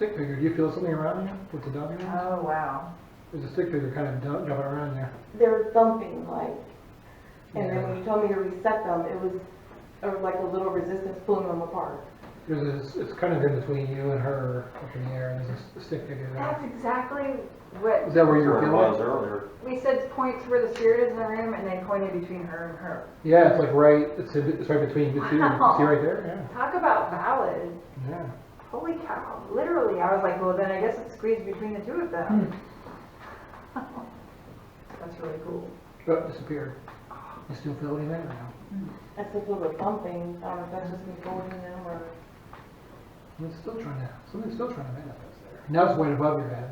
stick figure. Do you feel something around you with the W? Oh, wow. There's a stick figure kind of jumping around there. They're thumping like, and then Yeah. when you told me to reset them, it was like a little resistance pulling them apart. It's kind of in between you and her up in the air, and there's a stick figure there. That's exactly what Is that where you were Where it feeling was it? earlier. we said, points where the spirit is in the room, and they pointed between her and her. Yeah, it's like it's right between you two. Wow. See right there? Yeah. Talk about valid. Yeah. Holy cow. Literally, I was like, well, then I guess it's squeezed between the two of them. That's really cool. Oh, it disappeared. You still feel anything or no? I still feel the thumping. I don't know if that's just me holding them or. Something's still trying to manifest there. Now it's way above your head.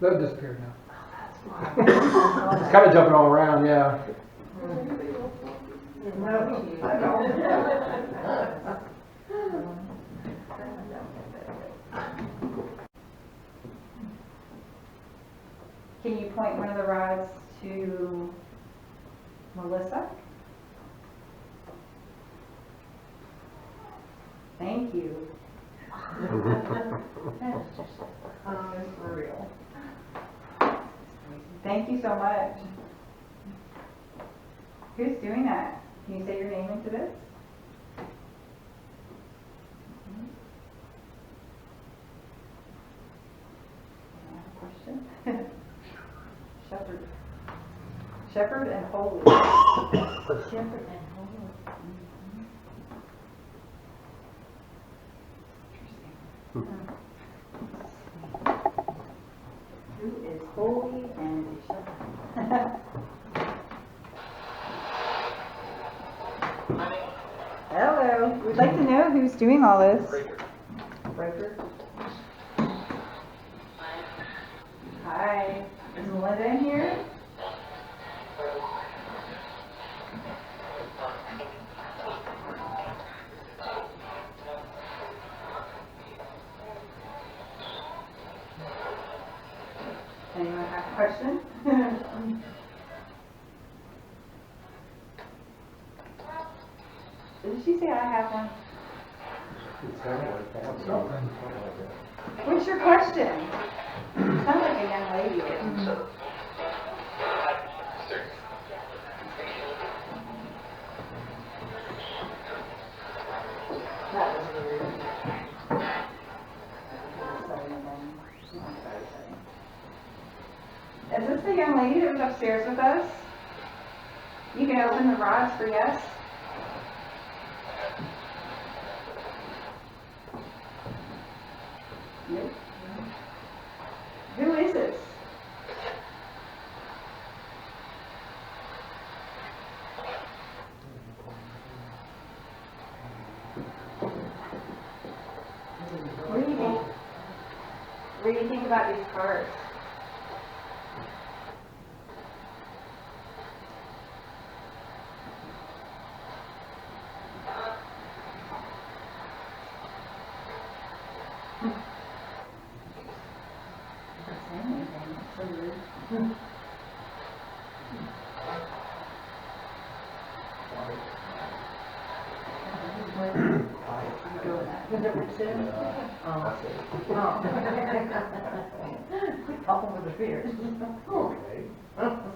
That disappeared now. That's It's kind of jumping all around, yeah. Can you point one of the rods to Melissa? Thank you. For real. Thank you so much. Who's doing that? Can you say your name into this? Question? Shepherd. Shepherd and holy. Shepherd and holy. Who is holy and shepherd? Hello. We'd like to know who's doing all this. Breaker. Hi. Is Melinda in here? Anyone have a question? Did she say I have one? What's your question? You sound like a young lady. That was weird. Is this the young lady that was upstairs with us? You can open the rods for yes. Nope. Who is this? What do you think? What do you think about these cards?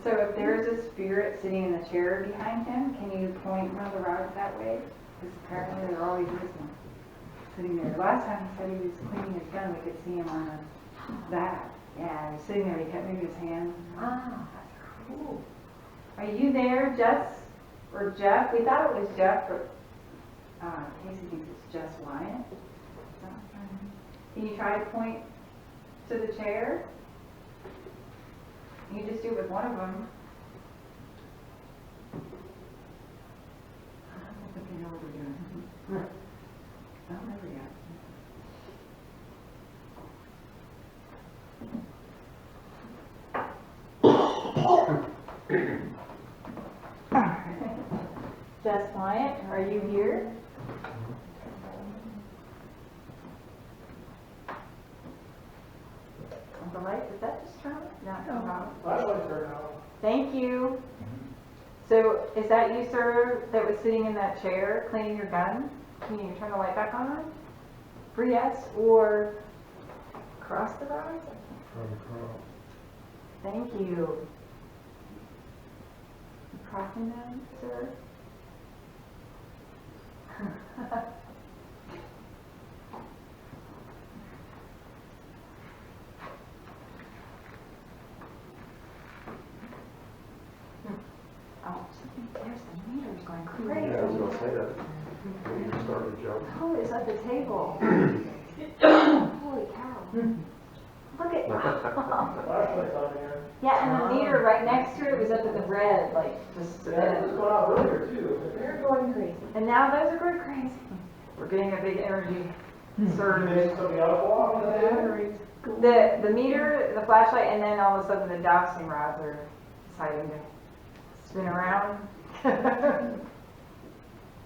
So if there's a spirit sitting in the chair behind him, can you point one of the rods that way? Because apparently there always is one sitting there. Last time he said he was cleaning his gun, we could see him on that. Yeah, he was sitting there, he kept moving his hands. Ah, that's cool. Are you there, Jess? Or Jeff? We thought it was Jeff, but Casey thinks it's Jess Wyatt. Can you try to point to the chair? You just do it with one of them. I don't think you know what we're doing. Oh, there we go. Jess Wyatt, are you here? The light, is that just turn on? No, turn on. Thank you. So, is that you, sir, that was sitting in that chair cleaning your gun? Can you turn the light back on? For yes, or Across the roads? Thank you. Crossing them, sir? Oh, there's the meters going crazy. Yeah, I was gonna say that. When you started, Joe. Oh, it's at the table. Holy cow. Look at, Flashlight's on here. yeah, and the meter right next to it was up in the red, like, just a Yeah, it was bit. going off earlier too. They're going crazy. And now those are going crazy. We're getting a big energy surge. Maybe something else along with that. The meter, the flashlight, and then all of a sudden the dowsing rods are deciding to spin around.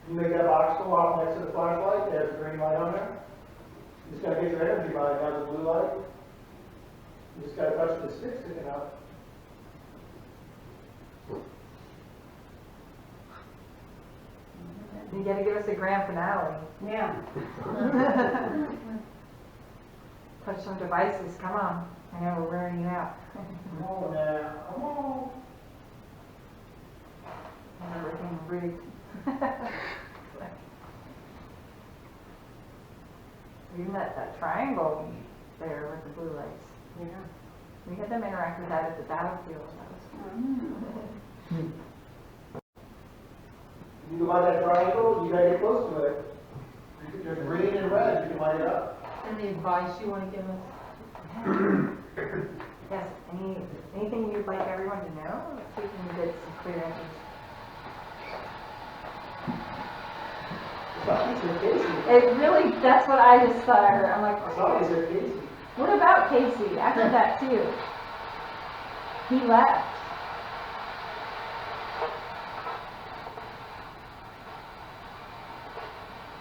You make that box go off next to the flashlight, there's a green light on there. You just gotta get your energy by it, now the blue light. You just gotta touch the stick sticking out. You gotta give us a grand finale. Yeah. Touch some devices, come on. I know we're wearing you out. Come on now, come on. Everything rigged. We met that triangle there with the blue lights. Yeah. We had them interact with that at the battlefield. That was You go by that triangle, you gotta get close to it. There's green and red, you can light it up. Any advice you want to give us? Yes, anything you'd like everyone to know? So we can get some clear answers. It's not Casey, Casey. It really, that's what I just thought I heard. I'm like, I thought he said Casey. what about Casey? I heard that too. He left.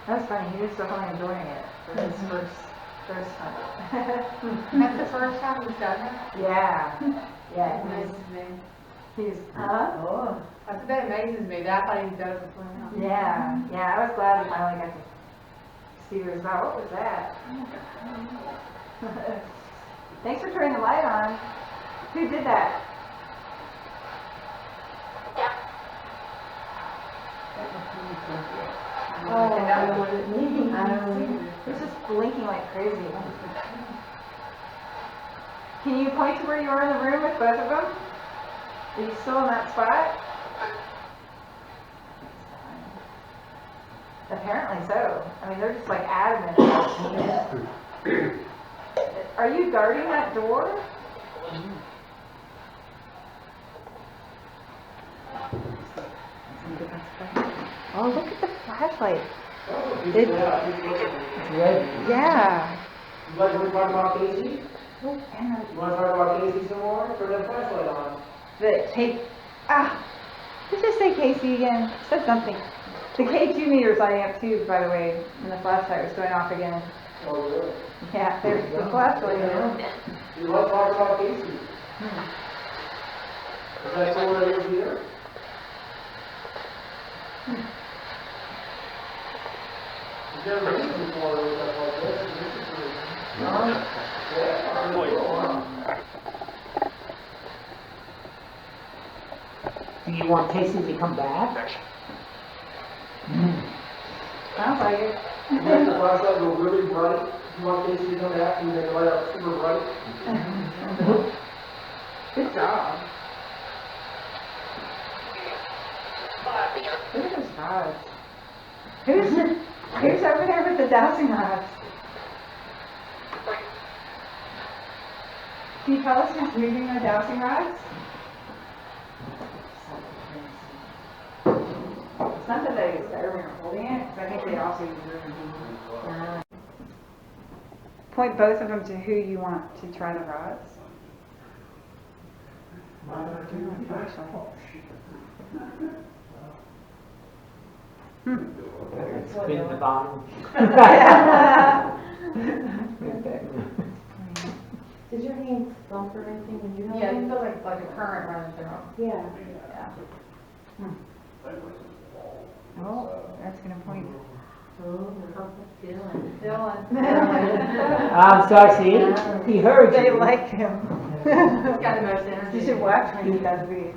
That was funny. He was definitely enjoying it for his first time. That's the first time we've done that? Yeah. Yeah. Amazes me. He's, huh? Oh. I said that amazes me. That I thought he'd done it before now. Yeah. Yeah. I was glad we finally got to see what it was about. What was that? Thanks for turning the light on. Who did that? Oh, I don't know what it means. I don't know. It's just blinking like crazy. Can you point to where you are in the room with both of them? Are you still in that spot? Apparently so. I mean, they're just like adamant about seeing it. Are you guarding that door? Oh, look at the flashlight. It's red. Yeah. You like to talk about Casey? Oh, and You wanna talk about Casey some more? Turn that flashlight on. the K. Did you say Casey again? Said something. The K2 meter's lighting up too, by the way, and the flashlight was going off again. Oh, really? Yeah, there's the flashlight there. You like to talk about Casey? Is that someone that is here? You've never been here before with stuff like this. This is pretty. Yeah, pretty cool, huh? Do you want Casey to come back? Sounds like it. You make the flashlight go really bright. You want Casey to come back and you make the light up super bright. Good job. Look at those rods. Who's over there with the dowsing rods? Can you tell us who's moving the dowsing rods? It's not that they were holding it, because I think they also use it. Point both of them to who you want to try the rods. Spin the bottom. Did your hands bump or anything when you held Yeah, them? you feel like a current running through them. Yeah. Oh, that's gonna point. Dylan. I'm sorry, see, he heard They you. like him. He's got the most energy. You should watch when he does these.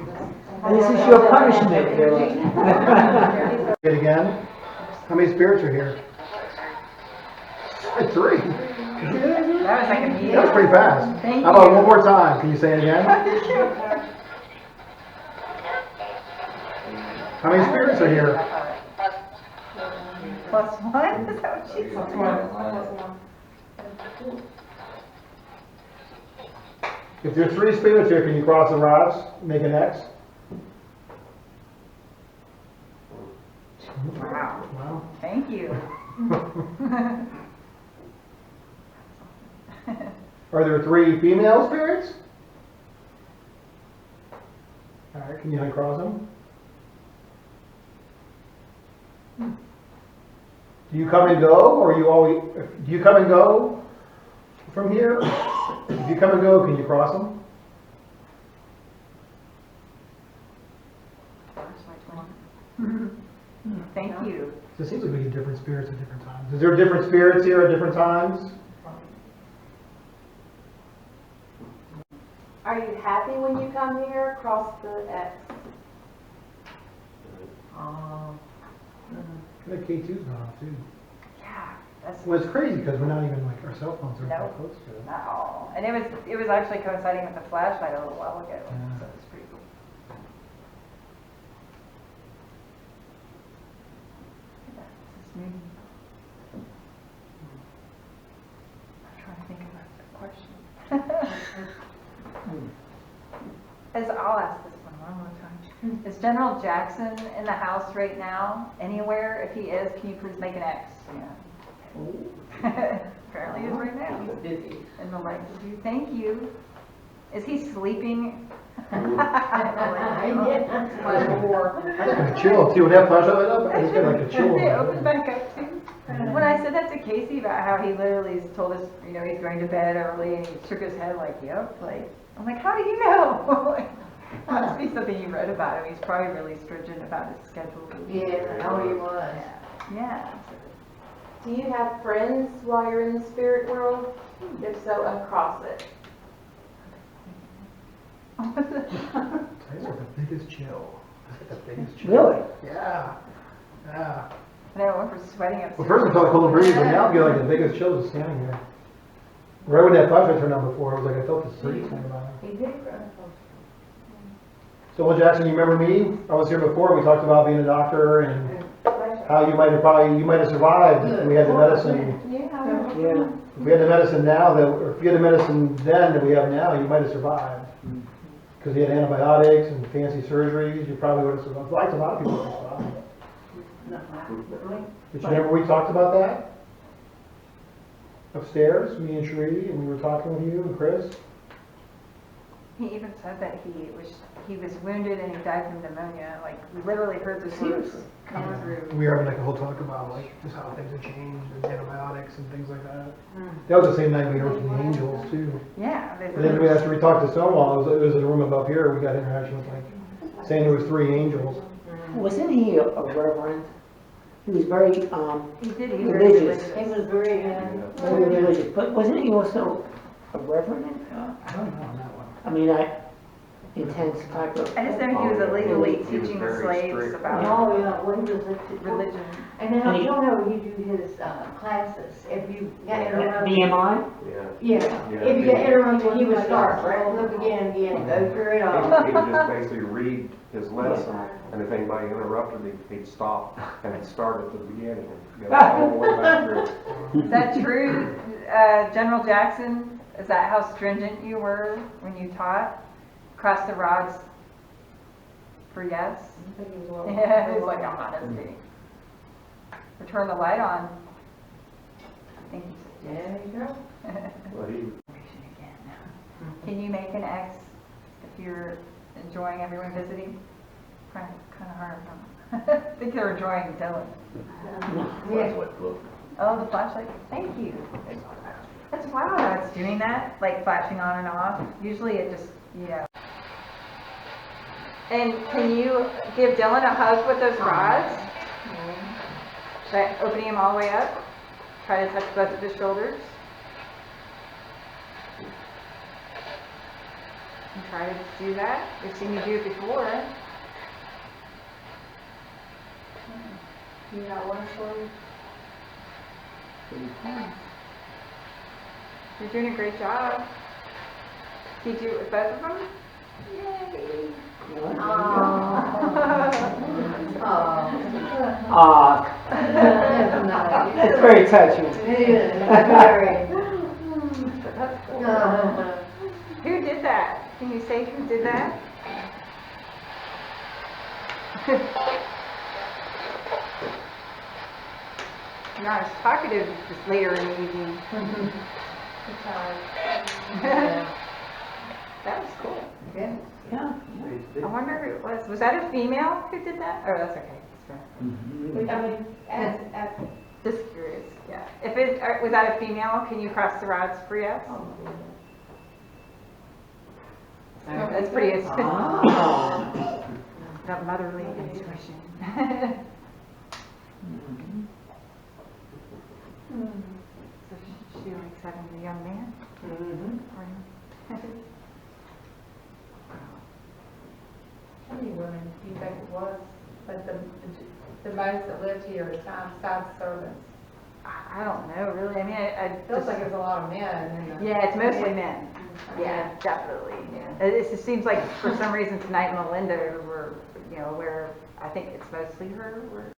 This is your punishment, Dylan. It again? How many spirits are here? Three. That was like a meeting. That was pretty fast. Thank How about you. one more time? Can you say it again? How many spirits are here? Plus one? Is that what she said? If there's three spirits here, can you cross the rods, make an X? Wow. Wow. Thank you. Are there three female spirits? All right, can you uncross them? Do you come and go, or you always? Do you come and go from here? If you come and go, can you cross them? Thank you. So it seems like we get different spirits at different times. Is there different spirits here at different times? Are you happy when you come here? Cross the X. That K2's not off too. Yeah, that's Well, it's crazy because we're not even like our cell phones are No. that close to it. not all. And it was actually coinciding with the flashlight a little while ago, Yeah. so it's pretty cool. This is new. I'm trying to think of a question. I'll ask this one more time. Is General Jackson in the house right now? Anywhere? If he is, can you please make an X? Yeah. Apparently he's right now. In the light view. Thank you. Is he sleeping? I'm gonna chill too. When that flashlight lit up, I just got like a chill. They opened back up too. When I said that to Casey about how he literally told us, you know, he's going to bed early and he shook his head like, yep, like, I'm like, how do you know? Like, must be something you read about him. He's probably really stringent about his schedule. Yeah, how he was. Yeah. Do you have friends while you're in the spirit world? If so, uncross it. Today's like the biggest chill. The biggest chill. Really? Yeah. Yeah. And I went for sweating upstairs. Well, first I felt a cold breeze, but now I feel like the biggest chill is standing here. Right when that flashlight turned on before, it was like I felt this breeze coming by. He did run. So, well, Jackson, you remember me? I was here before. We talked about being a doctor and how you might have survived if we had the medicine. Yeah. Yeah. If we had the medicine now, or if you had the medicine then that we have now, you might have survived. Because you had antibiotics and fancy surgeries, you probably would have survived. Like a lot of people would have survived. But you remember we talked about that? Upstairs, me and Sheree, and we were talking with you and Chris. He even said that he was wounded and he died from pneumonia. Like, we literally heard the words come through. We were having like a whole talk about like just how things have changed and antibiotics and things like that. That was the same night we heard from the angels too. Yeah. And then after we talked to Stonewall, it was in a room above here, we got interaction with like saying there was 3 angels. Wasn't he a reverend? He was very, He did. He was religious. He was very, very religious, but wasn't he also a reverend? I don't know on that one. I mean, intense type of. I just know he was illegally He was teaching the very slaves strict. about oh, yeah, when he was religion. And now, you don't know, he do his classes, if you got interrupted. BMI? Yeah, if you get interrupted, he would start right from the beginning again, go through it all. He would just basically read his lesson, and if anybody interrupted him, he'd stop and he'd start at the beginning and go all the way back through. Is that true, General Jackson? Is that how stringent you were when you taught? Cross the rods for yes? Yeah, he was like, I'm not hesitating. Or turn the light on. I think he said There you go. yes. But he, Can you make an X if you're enjoying everyone visiting? Kind of hard, huh? I think they're enjoying Dylan. Oh, the flashlight. Thank you. That's wild how it's doing that, like flashing on and off. Usually it just, you know. And can you give Dylan a hug with those rods? Try opening him all the way up. Try to touch both of his shoulders. And try to do that. We've seen you do it before. You not want to show me? You're doing a great job. Can you do it with both of them? Yay! Aw, that's very touching. It is, very. That's cool. Who did that? Can you say who did that? You're not as talkative just later in the evening. That was cool. Yeah. Yeah. I wonder who it was. Was that a female who did that? Oh, that's okay. That's fair. I mean, as Just curious. Yeah. If it was that a female, can you cross the rods for yes? That's pretty. Ah. That motherly intuition. So she likes having a young man. How many women do you think it was, like the most that lived here besides servants? I don't know, really. I mean, I It feels just, like it was a lot of men. And yeah, it's mostly men. Yeah, definitely. It just seems like for some reason tonight Melinda, where I think it's mostly her,